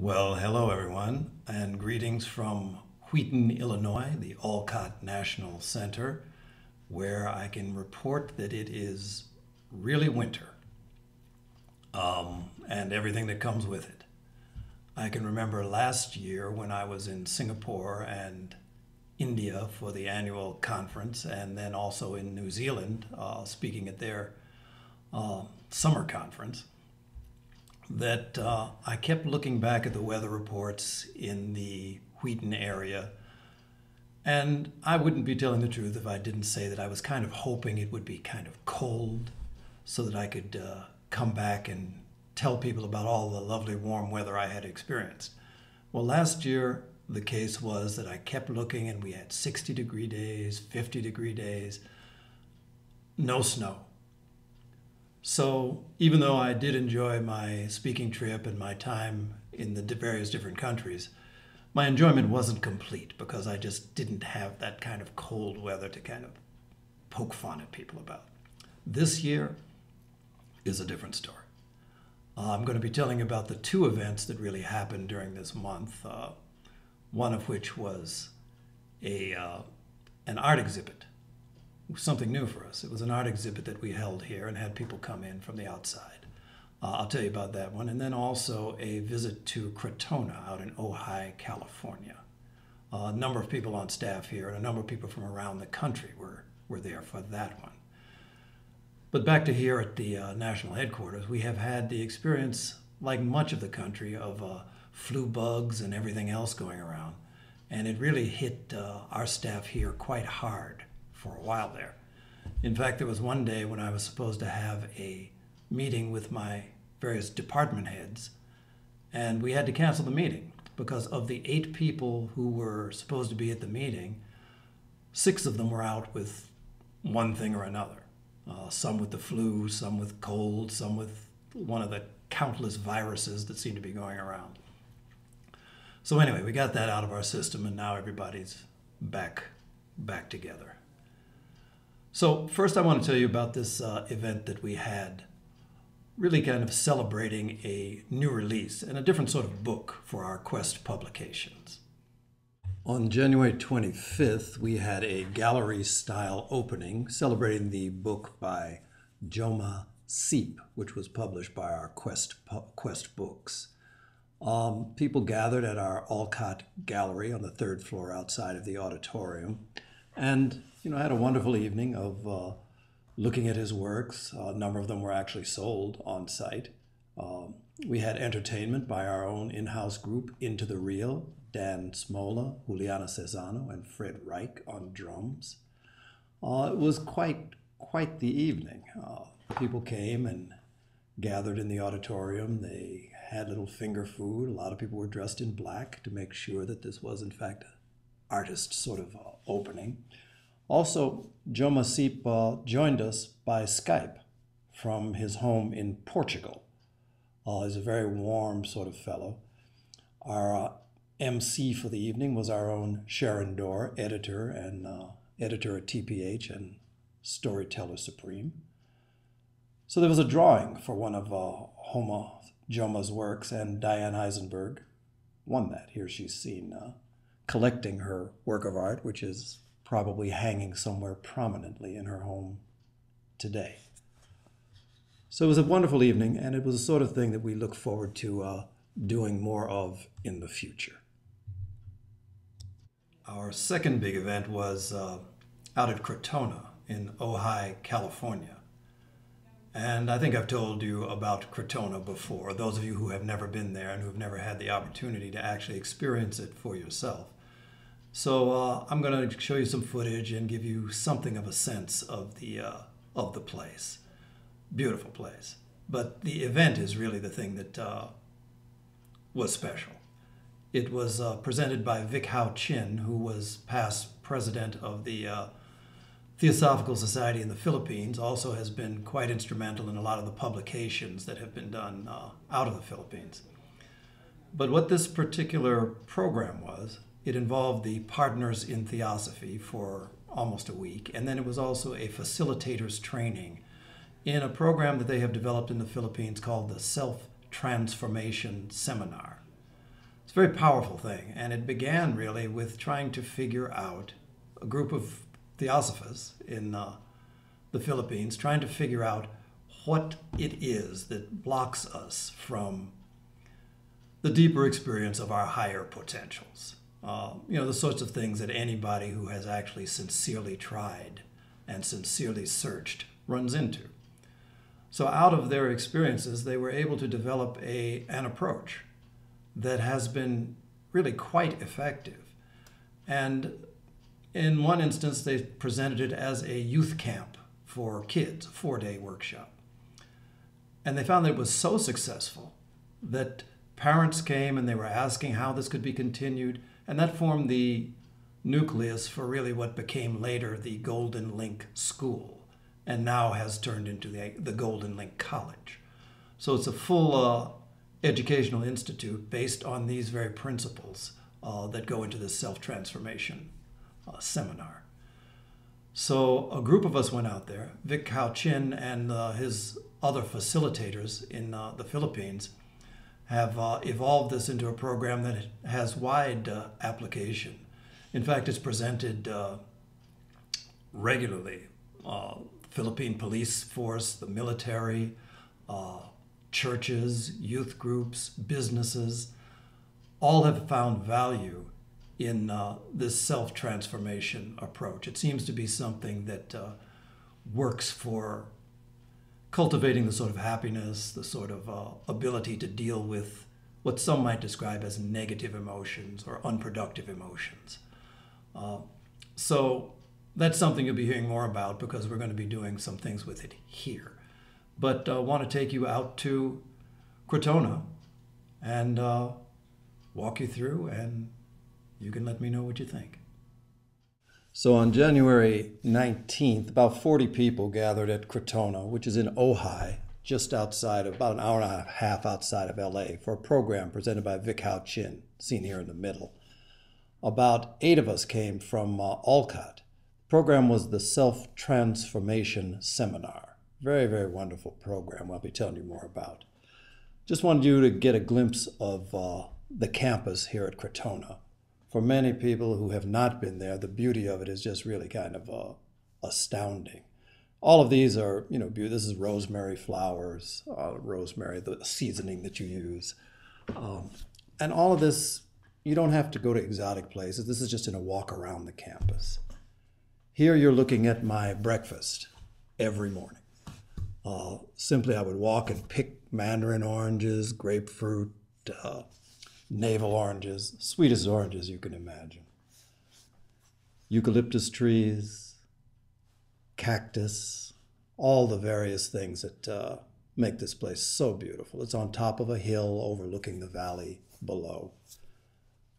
Well, hello everyone, and greetings from Wheaton, Illinois, the Olcott National Center, where I can report that it is really winter, and everything that comes with it. I can remember last year when I was in Singapore and India for the annual conference, and then also in New Zealand speaking at their summer conference, that I kept looking back at the weather reports in the Wheaton area, and I wouldn't be telling the truth if I didn't say that I was kind of hoping it would be kind of cold so that I could come back and tell people about all the lovely warm weather I had experienced. Well, last year the case was that I kept looking and we had 60-degree days, 50-degree days, no snow. So even though I did enjoy my speaking trip and my time in the various different countries, my enjoyment wasn't complete because I just didn't have that kind of cold weather to kind of poke fun at people about. This year is a different story. I'm going to be telling you about the two events that really happened during this month, one of which was an art exhibit. Something new for us. It was an art exhibit that we held here and had people come in from the outside. I'll tell you about that one. And then also a visit to Krotona out in Ojai, California. A number of people on staff here and a number of people from around the country were there for that one. But back to here at the national headquarters, we have had the experience, like much of the country, of flu bugs and everything else going around. And it really hit our staff here quite hard for a while there. In fact, there was one day when I was supposed to have a meeting with my various department heads, and we had to cancel the meeting because of the 8 people who were supposed to be at the meeting, 6 of them were out with one thing or another. Some with the flu, some with cold, some with one of the countless viruses that seem to be going around. So anyway, we got that out of our system, and now everybody's back together. So first I want to tell you about this event that we had, really kind of celebrating a new release and a different sort of book for our Quest publications. On January 25th, we had a gallery-style opening celebrating the book by Joma Sipe, which was published by our Quest books. People gathered at our Olcott Gallery on the 3rd floor outside of the auditorium, and had a wonderful evening of looking at his works. A number of them were actually sold on site. We had entertainment by our own in-house group, Into the Real, Dan Smola, Juliana Cesano, and Fred Reich on drums. It was quite the evening. People came and gathered in the auditorium. They had little finger food. A lot of people were dressed in black to make sure that this was, in fact, an artist sort of opening. Also, Joma Sipe joined us by Skype from his home in Portugal. He's a very warm sort of fellow. Our MC for the evening was our own Sharon Dorr, editor at TPH and Storyteller Supreme. So there was a drawing for one of Joma's works, and Diane Eisenberg won that. Here she's seen collecting her work of art, which is probably hanging somewhere prominently in her home today. So it was a wonderful evening, and it was the sort of thing that we look forward to doing more of in the future. Our second big event was out at Krotona in Ojai, California. And I think I've told you about Krotona before, those of you who have never been there and who have never had the opportunity to actually experience it for yourself. So I'm going to show you some footage and give you something of a sense of the place. Beautiful place. But the event is really the thing that was special. It was presented by Vic Hao Chin, who was past president of the Theosophical Society in the Philippines, also has been quite instrumental in a lot of the publications that have been done out of the Philippines. But what this particular program was, it involved the Partners in Theosophy for almost a week, and then it was also a facilitator's training in a program that they have developed in the Philippines called the Self-Transformation Seminar. It's a very powerful thing, and it began really with trying to figure out a group of theosophists in the Philippines, trying to figure out what it is that blocks us from the deeper experience of our higher potentials. The sorts of things that anybody who has actually sincerely tried and sincerely searched runs into. So out of their experiences, they were able to develop an approach that has been really quite effective. And in one instance, they presented it as a youth camp for kids, a 4-day workshop. And they found that it was so successful that parents came and they were asking how this could be continued, and that formed the nucleus for really what became later the Golden Link School, and now has turned into the Golden Link College. So it's a full educational institute based on these very principles that go into this self-transformation seminar. So a group of us went out there. Vic Hao Chin and his other facilitators in the Philippines have evolved this into a program that has wide application. In fact, it's presented regularly. Philippine police force, the military, churches, youth groups, businesses, all have found value in this self-transformation approach. It seems to be something that works for cultivating the sort of happiness, the sort of ability to deal with what some might describe as negative emotions or unproductive emotions. So that's something you'll be hearing more about because we're going to be doing some things with it here. But I want to take you out to Krotona and walk you through, and you can let me know what you think. So on January 19th, about 40 people gathered at Krotona, which is in Ojai, just outside of, about an hour and a half outside of LA, for a program presented by Vic Hao Chin, seen here in the middle. About 8 of us came from Olcott. The program was the Self-Transformation Seminar. Very, very wonderful program I'll be telling you more about. Just wanted you to get a glimpse of the campus here at Krotona. For many people who have not been there, the beauty of it is just really kind of astounding. All of these are, this is rosemary flowers, rosemary, the seasoning that you use. And all of this, you don't have to go to exotic places. This is just in a walk around the campus. Here you're looking at my breakfast every morning. Simply I would walk and pick mandarin oranges, grapefruit, navel oranges, sweetest oranges you can imagine. Eucalyptus trees, cactus, all the various things that make this place so beautiful. It's on top of a hill overlooking the valley below.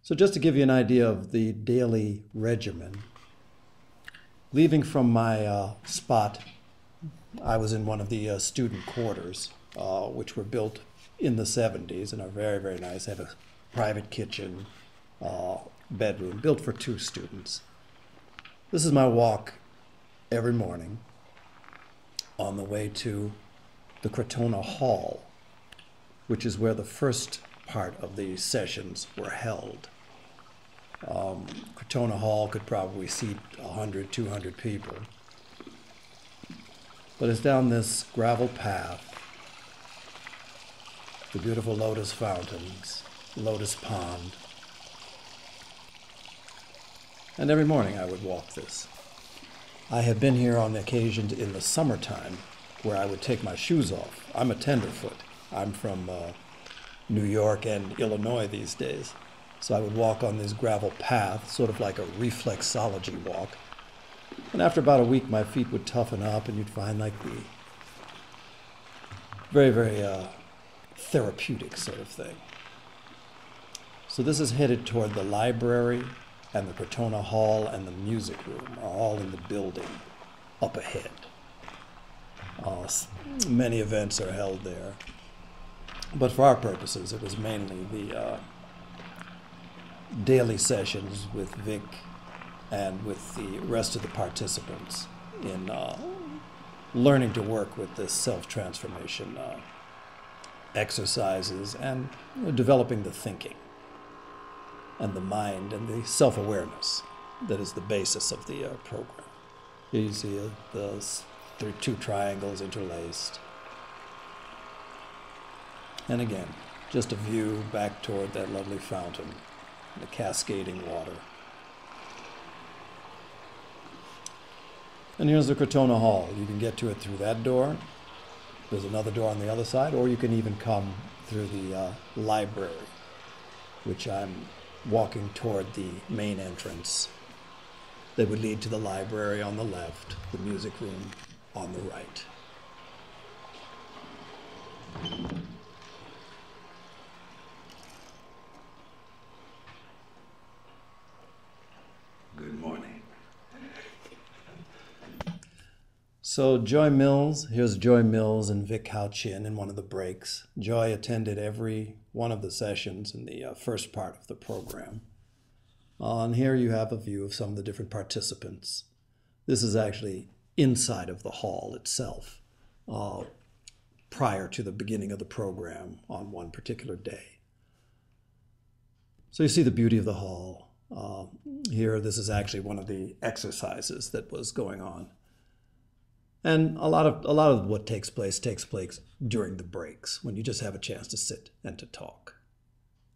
So just to give you an idea of the daily regimen, leaving from my spot, I was in one of the student quarters, which were built in the 70s and are very, very nice. They have a private kitchen, bedroom, built for 2 students. This is my walk every morning on the way to the Krotona Hall, which is where the first part of the sessions were held. Krotona Hall could probably seat 100, 200 people. But it's down this gravel path, the beautiful lotus fountains, lotus pond. And every morning I would walk this. I have been here on occasions in the summertime where I would take my shoes off. I'm a tenderfoot. I'm from New York and Illinois these days. So I would walk on this gravel path, sort of like a reflexology walk. And after about a week, my feet would toughen up and you'd find like the very, very therapeutic sort of thing. So this is headed toward the library, and the Krotona Hall and the music room are all in the building up ahead. Many events are held there. But for our purposes, it was mainly the daily sessions with Vic and with the rest of the participants in learning to work with this self-transformation exercises and developing the thinking. and the mind and the self-awareness that is the basis of the program. Here you see there are two triangles interlaced. And again, just a view back toward that lovely fountain, the cascading water. And here's the Krotona Hall. You can get to it through that door. There's another door on the other side, or you can even come through the library, which I'm walking toward the main entrance that would lead to the library on the left, the music room on the right. Good morning. So here's Joy Mills and Vic Hao Chin in one of the breaks. Joy attended every one of the sessions in the first part of the program. And here you have a view of some of the different participants. This is actually inside of the hall itself, prior to the beginning of the program on one particular day. So you see the beauty of the hall. Here, this is actually one of the exercises that was going on. And a lot of what takes place during the breaks, when you just have a chance to sit and to talk.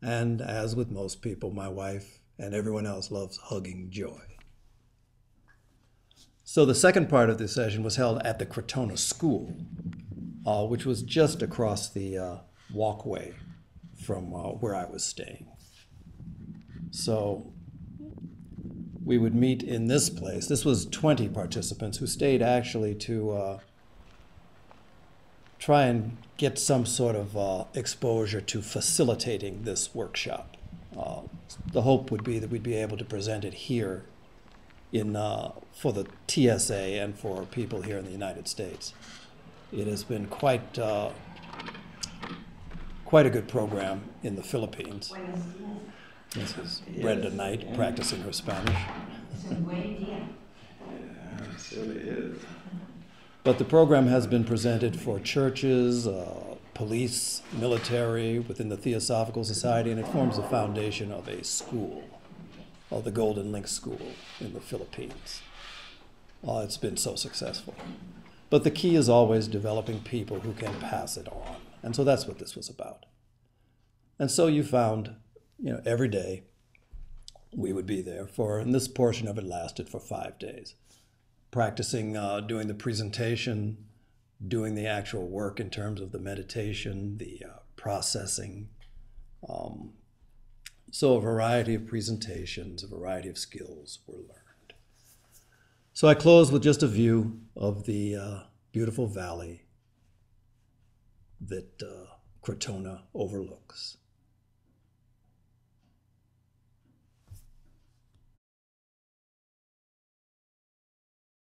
And as with most people, my wife and everyone else loves hugging Joy. So the second part of this session was held at the Krotona School, which was just across the walkway from where I was staying. So we would meet in this place. This was 20 participants who stayed actually to try and get some sort of exposure to facilitating this workshop. The hope would be that we'd be able to present it here for the TSA and for people here in the United States. It has been quite a good program in the Philippines. This is Brenda Knight practicing her Spanish. Yeah, it certainly is. But the program has been presented for churches, police, military, within the Theosophical Society, and it forms the foundation of a school, the Golden Link School in the Philippines. It's been so successful. But the key is always developing people who can pass it on. And so that's what this was about. And so you found, every day we would be there and this portion of it lasted for 5 days, practicing doing the presentation, doing the actual work in terms of the meditation, the processing. So a variety of presentations, a variety of skills were learned. So I close with just a view of the beautiful valley that Krotona overlooks.